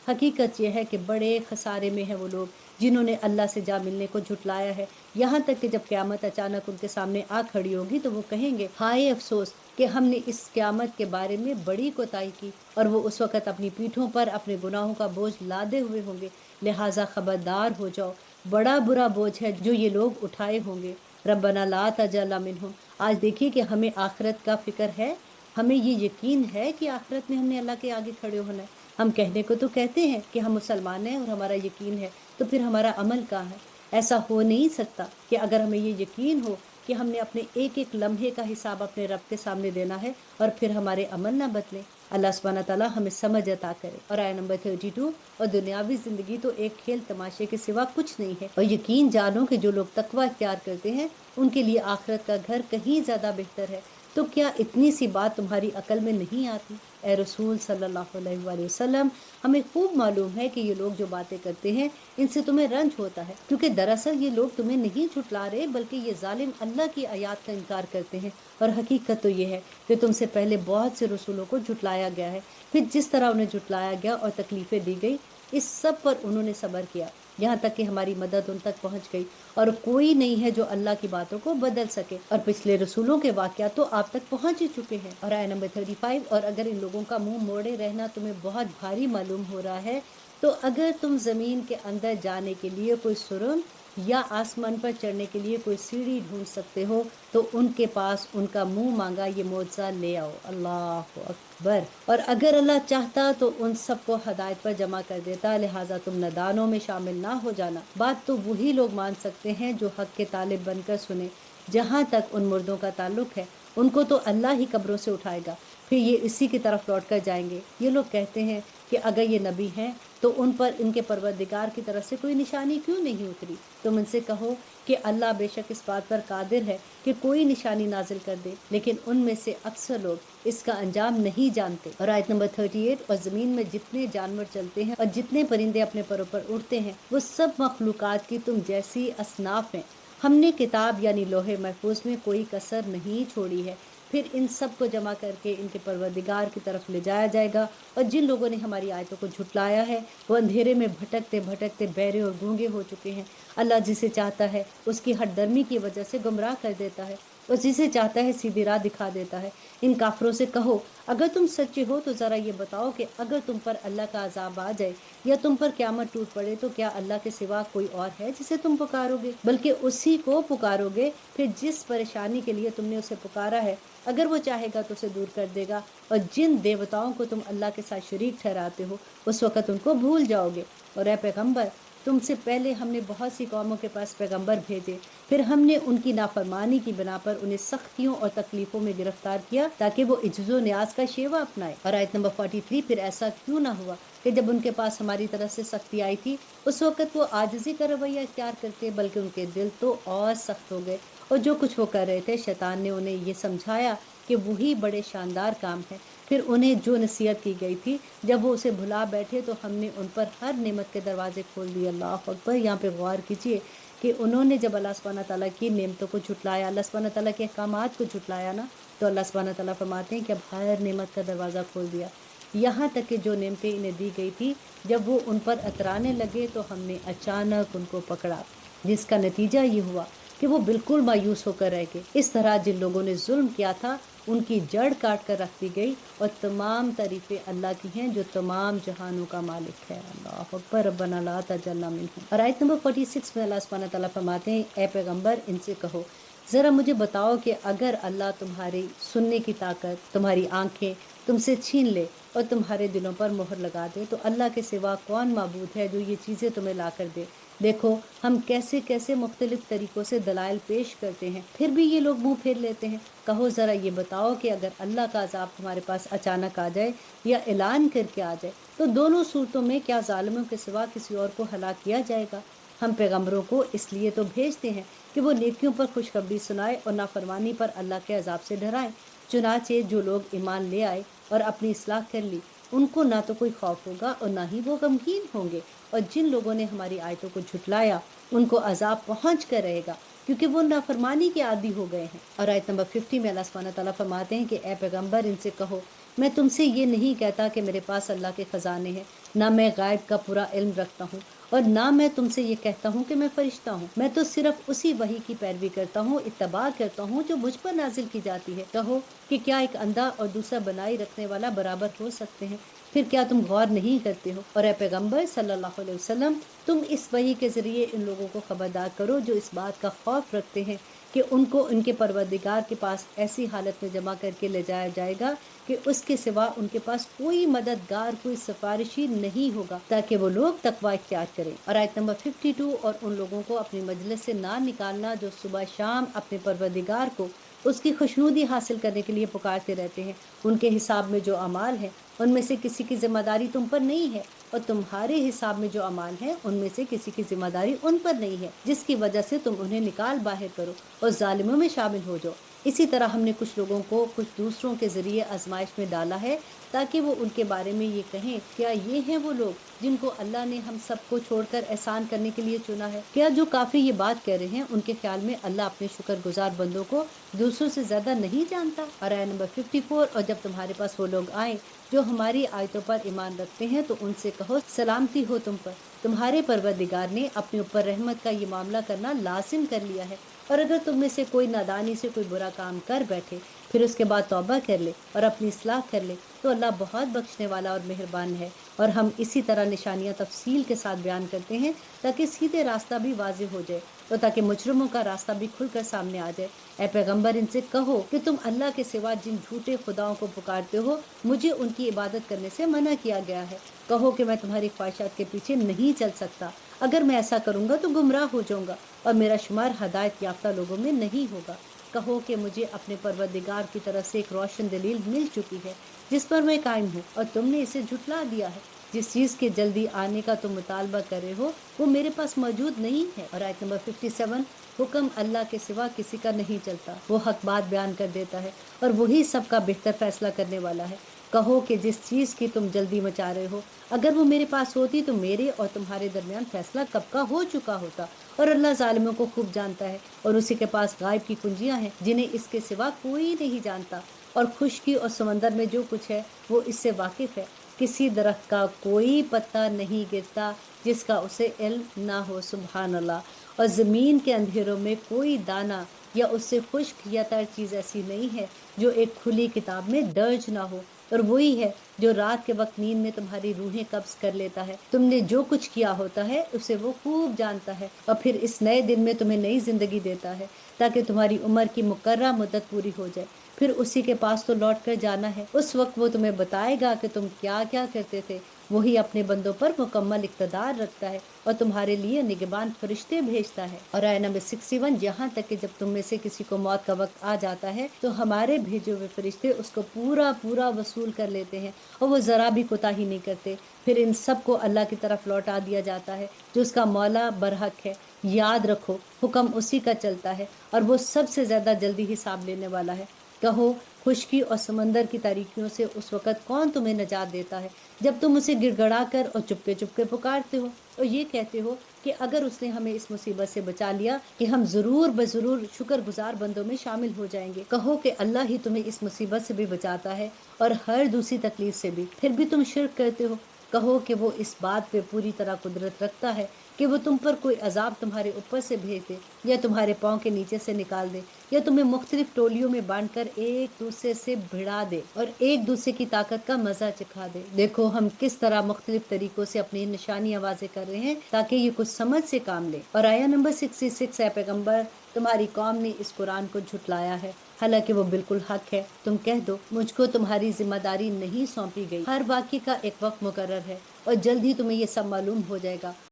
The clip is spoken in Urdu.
حقیقت یہ ہے کہ بڑے خسارے میں ہیں وہ لوگ جنہوں نے اللہ سے جا ملنے کو جھٹلایا ہے، یہاں تک کہ جب قیامت اچانک ان کے سامنے آ کھڑی ہوگی تو وہ کہیں گے ہائے افسوس کہ ہم نے اس قیامت کے بارے میں بڑی کوتاہی کی، اور وہ اس وقت اپنی پیٹھوں پر اپنے گناہوں کا بوجھ لادے ہوئے ہوں گے۔ لہٰذا خبردار ہو جاؤ، بڑا برا بوجھ ہے جو یہ لوگ اٹھائے ہوں گے۔ ربنا لا تجعلنا منہم۔ آج دیکھیے کہ ہمیں آخرت کا فکر ہے، ہمیں یہ یقین ہے کہ آخرت میں ہم نے اللہ کے آگے کھڑے ہونا ہے۔ ہم کہنے کو تو کہتے ہیں کہ ہم مسلمان ہیں اور ہمارا یقین ہے، تو پھر ہمارا عمل کہاں ہے؟ ایسا ہو نہیں سکتا کہ اگر ہمیں یہ یقین ہو کہ ہم نے اپنے ایک ایک لمحے کا حساب اپنے رب کے سامنے دینا ہے اور پھر ہمارے عمل نہ بدلیں۔ اللہ سبحانہ تعالیٰ ہمیں سمجھ عطا کرے۔ اور آیہ نمبر 32، اور دنیاوی زندگی تو ایک کھیل تماشے کے سوا کچھ نہیں ہے، اور یقین جانو کہ جو لوگ تقوی اختیار کرتے ہیں ان کے لیے آخرت کا گھر کہیں زیادہ بہتر ہے۔ تو کیا اتنی سی بات تمہاری عقل میں نہیں آتی؟ اے رسول صلی اللہ علیہ وآلہ وسلم، ہمیں خوب معلوم ہے کہ یہ لوگ جو باتیں کرتے ہیں ان سے تمہیں رنج ہوتا ہے، کیونکہ دراصل یہ لوگ تمہیں نہیں جھٹلا رہے بلکہ یہ ظالم اللہ کی آیات کا انکار کرتے ہیں۔ اور حقیقت تو یہ ہے کہ تم سے پہلے بہت سے رسولوں کو جھٹلایا گیا ہے، پھر جس طرح انہیں جھٹلایا گیا اور تکلیفیں دی گئی، اس سب پر انہوں نے صبر کیا، یہاں تک کہ ہماری مدد ان تک پہنچ گئی، اور کوئی نہیں ہے جو اللہ کی باتوں کو بدل سکے، اور پچھلے رسولوں کے واقعات تو آپ تک پہنچ ہی چکے ہیں۔ اور آیہ نمبر 35، اور اگر ان لوگوں کا منہ موڑے رہنا تمہیں بہت بھاری معلوم ہو رہا ہے تو اگر تم زمین کے اندر جانے کے لیے کوئی سرنگ یا آسمان پر چڑھنے کے لیے کوئی سیڑھی ڈھونڈ سکتے ہو تو ان کے پاس ان کا منہ مانگا یہ معجزہ لے آؤ۔ اللہ اکبر۔ اور اگر اللہ چاہتا تو ان سب کو ہدایت پر جمع کر دیتا، لہٰذا تم نادانوں میں شامل نہ ہو جانا۔ بات تو وہی لوگ مان سکتے ہیں جو حق کے طالب بن کر سنیں۔ جہاں تک ان مردوں کا تعلق ہے، ان کو تو اللہ ہی قبروں سے اٹھائے گا، پھر یہ اسی کی طرف لوٹ کر جائیں گے۔ یہ لوگ کہتے ہیں کہ اگر یہ نبی ہیں تو ان پر ان کے پروردگار کی طرف سے کوئی نشانی کیوں نہیں اتری؟ تم ان سے کہو کہ اللہ بے شک اس بات پر قادر ہے کہ کوئی نشانی نازل کر دے، لیکن ان میں سے اکثر لوگ اس کا انجام نہیں جانتے۔ اور آیت نمبر 38، اور زمین میں جتنے جانور چلتے ہیں اور جتنے پرندے اپنے پروں پر اڑتے ہیں وہ سب مخلوقات کی تم جیسی اصناف ہیں، ہم نے کتاب یعنی لوح محفوظ میں کوئی کسر نہیں چھوڑی ہے۔ پھر ان سب کو جمع کر کے ان کے پروردگار کی طرف لے جایا جائے گا، اور جن لوگوں نے ہماری آیتوں کو جھٹلایا ہے وہ اندھیرے میں بھٹکتے بھٹکتے بہرے اور گونگے ہو چکے ہیں۔ اللہ جسے چاہتا ہے اس کی ہٹ درمی کی وجہ سے گمراہ کر دیتا ہے، اور جسے چاہتا ہے سیدھی راہ دکھا دیتا ہے۔ ان کافروں سے کہو اگر تم سچے ہو تو ذرا یہ بتاؤ کہ اگر تم پر اللہ کا عذاب آ جائے یا تم پر قیامت ٹوٹ پڑے تو کیا اللہ کے سوا کوئی اور ہے جسے تم پکارو گے؟ بلکہ اسی کو پکارو گے، پھر جس پریشانی کے لیے تم نے اسے پکارا ہے اگر وہ چاہے گا تو اسے دور کر دے گا، اور جن دیوتاؤں کو تم اللہ کے ساتھ شریک ٹھہراتے ہو اس وقت ان کو بھول جاؤ گے۔ اور اے پیغمبر، تم سے پہلے ہم نے بہت سی قوموں کے پاس پیغمبر بھیجے، پھر ہم نے ان کی نافرمانی کی بنا پر انہیں سختیوں اور تکلیفوں میں گرفتار کیا تاکہ وہ عجز و نیاز کا شیوا اپنائے۔ اور آیت نمبر 43، پھر ایسا کیوں نہ ہوا کہ جب ان کے پاس ہماری طرف سے سختی آئی تھی اس وقت وہ عاجزی کا رویہ اختیار کرتے، بلکہ ان کے دل تو اور سخت ہو گئے، اور جو کچھ وہ کر رہے تھے شیطان نے انہیں یہ سمجھایا کہ وہی بڑے شاندار کام ہے۔ پھر انہیں جو نصیحت کی گئی تھی جب وہ اسے بھلا بیٹھے تو ہم نے ان پر ہر نعمت کے دروازے کھول دیے۔ اللہ اکبر۔ یہاں پہ غور کیجیے کہ انہوں نے جب اللہ سبحانہ تعالیٰ کی نعمتوں کو جھٹلایا، اللہ سبحانہ تعالیٰ کے احکامات کو جھٹلایا نا، تو اللہ سبحانہ تعالیٰ فرماتے ہیں کہ اب ہر نعمت کا دروازہ کھول دیا، یہاں تک کہ جو نعمتیں انہیں دی گئی تھی جب وہ ان پر اترانے لگے تو ہم نے اچانک ان کو پکڑا، جس کا نتیجہ یہ ہوا کہ وہ بالکل مایوس ہو کر رہ گئے۔ اس طرح جن لوگوں نے ظلم کیا تھا ان کی جڑ کاٹ کر رکھ دی گئی، اور تمام تعریفیں اللہ کی ہیں جو تمام جہانوں کا مالک ہے۔ اللہ اکبر۔ ربنا لا تجعلنا منہم۔ اور آیت نمبر 46 میں اللہ سبحانہ تعالیٰ فرماتے ہیں، اے پیغمبر ان سے کہو ذرا مجھے بتاؤ کہ اگر اللہ تمہاری سننے کی طاقت، تمہاری آنکھیں تم سے چھین لے اور تمہارے دلوں پر مہر لگا دے تو اللہ کے سوا کون معبود ہے جو یہ چیزیں تمہیں لا کر دے؟ دیکھو ہم کیسے کیسے مختلف طریقوں سے دلائل پیش کرتے ہیں، پھر بھی یہ لوگ منہ پھیر لیتے ہیں۔ کہو ذرا یہ بتاؤ کہ اگر اللہ کا عذاب تمہارے پاس اچانک آ جائے یا اعلان کر کے آ جائے تو دونوں صورتوں میں کیا ظالموں کے سوا کسی اور کو ہلاک کیا جائے گا؟ ہم پیغمبروں کو اس لیے تو بھیجتے ہیں کہ وہ نیکیوں پر خوشخبری سنائے اور نافرمانی پر اللہ کے عذاب سے ڈرائیں۔ چنانچہ جو لوگ ایمان لے آئے اور اپنی اصلاح کر لی ان کو نہ تو کوئی خوف ہوگا اور نہ ہی وہ غمگین ہوں گے، اور جن لوگوں نے ہماری آیتوں کو جھٹلایا ان کو عذاب پہنچ کر رہے گا کیونکہ وہ نافرمانی کے عادی ہو گئے ہیں۔ اور آیت نمبر 50 میں اللہ سبحانہ تعالیٰ فرماتے ہیں کہ اے پیغمبر ان سے کہو میں تم سے یہ نہیں کہتا کہ میرے پاس اللہ کے خزانے ہیں، نہ میں غائب کا پورا علم رکھتا ہوں، اور نہ میں تم سے یہ کہتا ہوں کہ میں فرشتہ ہوں۔ میں تو صرف اسی وحی کی پیروی کرتا ہوں، اتباع کرتا ہوں جو مجھ پر نازل کی جاتی ہے۔ کہو کہ کیا ایک اندھا اور دوسرا بنائی رکھنے والا برابر ہو سکتے ہیں؟ پھر کیا تم غور نہیں کرتے ہو؟ اور اے پیغمبر صلی اللہ علیہ وسلم، تم اس وحی کے ذریعے ان لوگوں کو خبردار کرو جو اس بات کا خوف رکھتے ہیں کہ ان کو ان کے پروردگار کے پاس ایسی حالت میں جمع کر کے لے جایا جائے گا کہ اس کے سوا ان کے پاس کوئی مددگار، کوئی سفارشی نہیں ہوگا، تاکہ وہ لوگ تقوی اختیار کریں۔ اور آیت نمبر 52، اور ان لوگوں کو اپنی مجلس سے نہ نکالنا جو صبح شام اپنے پروردگار کو اس کی خوشنودی حاصل کرنے کے لیے پکارتے رہتے ہیں۔ ان کے حساب میں جو اعمال ہیں ان میں سے کسی کی ذمہ داری تم پر نہیں ہے، اور تمہارے حساب میں جو اعمال ہیں ان میں سے کسی کی ذمہ داری ان پر نہیں ہے، جس کی وجہ سے تم انہیں نکال باہر کرو اور ظالموں میں شامل ہو جاؤ۔ اسی طرح ہم نے کچھ لوگوں کو کچھ دوسروں کے ذریعے آزمائش میں ڈالا ہے، تاکہ وہ ان کے بارے میں یہ کہیں، کیا یہ ہیں وہ لوگ جن کو اللہ نے ہم سب کو چھوڑ کر احسان کرنے کے لیے چنا ہے؟ کیا جو کافی یہ بات کہہ رہے ہیں ان کے خیال میں اللہ اپنے شکر گزار بندوں کو دوسروں سے زیادہ نہیں جانتا؟ اور آیت نمبر 54، اور جب تمہارے پاس وہ لوگ آئیں جو ہماری آیتوں پر ایمان رکھتے ہیں تو ان سے کہو سلامتی ہو تم پر، تمہارے پروردگار نے اپنے اوپر رحمت کا یہ معاملہ کرنا لازم کر لیا ہے، اور اگر تم میں سے کوئی نادانی سے کوئی برا کام کر بیٹھے پھر اس کے بعد توبہ کر لے اور اپنی اصلاح کر لے تو اللہ بہت بخشنے والا اور مہربان ہے۔ اور ہم اسی طرح نشانیاں تفصیل کے ساتھ بیان کرتے ہیں تاکہ سیدھے راستہ بھی واضح ہو جائے اور تاکہ مجرموں کا راستہ بھی کھل کر سامنے آ جائے۔ اے پیغمبر، ان سے کہو کہ تم اللہ کے سوا جن جھوٹے خداؤں کو پکارتے ہو مجھے ان کی عبادت کرنے سے منع کیا گیا ہے۔ کہو کہ میں تمہاری خواہشات کے پیچھے نہیں چل سکتا، اگر میں ایسا کروں گا تو گمراہ ہو جاؤں گا اور میرا شمار ہدایت یافتہ لوگوں میں نہیں ہوگا۔ کہو کہ مجھے اپنے پروردگار کی طرف سے ایک روشن دلیل مل چکی ہے جس پر میں قائم ہوں، اور تم نے اسے جھٹلا دیا ہے۔ جس چیز کے جلدی آنے کا تم مطالبہ کر رہے ہو وہ میرے پاس موجود نہیں ہے۔ اور آیت نمبر 57، حکم اللہ کے سوا کسی کا نہیں چلتا، وہ حق بات بیان کر دیتا ہے اور وہی سب کا بہتر فیصلہ کرنے والا ہے۔ کہو کہ جس چیز کی تم جلدی مچا رہے ہو اگر وہ میرے پاس ہوتی تو میرے اور تمہارے درمیان فیصلہ کب کا ہو چکا ہوتا، اور اللہ ظالموں کو خوب جانتا ہے، اور اسی کے پاس غائب کی کنجیاں ہیں جنہیں اس کے سوا کوئی نہیں جانتا، اور خشکی اور سمندر میں جو کچھ ہے وہ اس سے واقف ہے۔ کسی درخت کا کوئی پتا نہیں گرتا جس کا اسے علم نہ ہو، سبحان اللہ، اور زمین کے اندھیروں میں کوئی دانہ یا اس سے خشک یا تر چیز ایسی نہیں ہے جو ایک کھلی کتاب میں درج نہ ہو۔ اور وہی ہے جو رات کے وقت نیند میں تمہاری روحیں قبض کر لیتا ہے، تم نے جو کچھ کیا ہوتا ہے اسے وہ خوب جانتا ہے، اور پھر اس نئے دن میں تمہیں نئی زندگی دیتا ہے تاکہ تمہاری عمر کی مقررہ مدت پوری ہو جائے، پھر اسی کے پاس تو لوٹ کر جانا ہے۔ اس وقت وہ تمہیں بتائے گا کہ تم کیا کیا کرتے تھے۔ وہی اپنے بندوں پر مکمل اقتدار رکھتا ہے اور تمہارے لیے نگہبان فرشتے بھیجتا ہے۔ اور آیت نمبر 61، یہاں تک کہ جب تم میں سے کسی کو موت کا وقت آ جاتا ہے تو ہمارے بھیجے ہوئے فرشتے اس کو پورا پورا وصول کر لیتے ہیں اور وہ ذرا بھی کوتاہی نہیں کرتے، پھر ان سب کو اللہ کی طرف لوٹا دیا جاتا ہے جو اس کا مولا برحق ہے۔ یاد رکھو حکم اسی کا چلتا ہے اور وہ سب سے زیادہ جلدی حساب لینے والا ہے۔ کہو خشکی اور سمندر کی تاریکیوں سے اس وقت کون تمہیں نجات دیتا ہے جب تم اسے گڑ گڑا کر اور چپکے چپکے پکارتے ہو اور یہ کہتے ہو کہ اگر اس نے ہمیں اس مصیبت سے بچا لیا کہ ہم ضرور بضرور شکر گزار بندوں میں شامل ہو جائیں گے۔ کہو کہ اللہ ہی تمہیں اس مصیبت سے بھی بچاتا ہے اور ہر دوسری تکلیف سے بھی، پھر بھی تم شرک کرتے ہو۔ کہو کہ وہ اس بات پہ پوری طرح قدرت رکھتا ہے کہ وہ تم پر کوئی عذاب تمہارے اوپر سے بھیج دے یا تمہارے پاؤں کے نیچے سے نکال دے یا تمہیں مختلف ٹولیوں میں بانٹ کر ایک دوسرے سے بھڑا دے اور ایک دوسرے کی طاقت کا مزہ چکھا دے۔ دیکھو ہم کس طرح مختلف طریقوں سے اپنی نشانیاں واضح کر رہے ہیں تاکہ یہ کچھ سمجھ سے کام لے۔ اور آیت نمبر 66، اے پیغمبر، تمہاری قوم نے اس قرآن کو جھٹلایا ہے حالانکہ وہ بالکل حق ہے۔ تم کہہ دو مجھ کو تمہاری ذمہ داری نہیں سونپی گئی، ہر واقعے کا ایک وقت مقرر ہے اور جلد ہی تمہیں یہ سب معلوم ہو جائے گا۔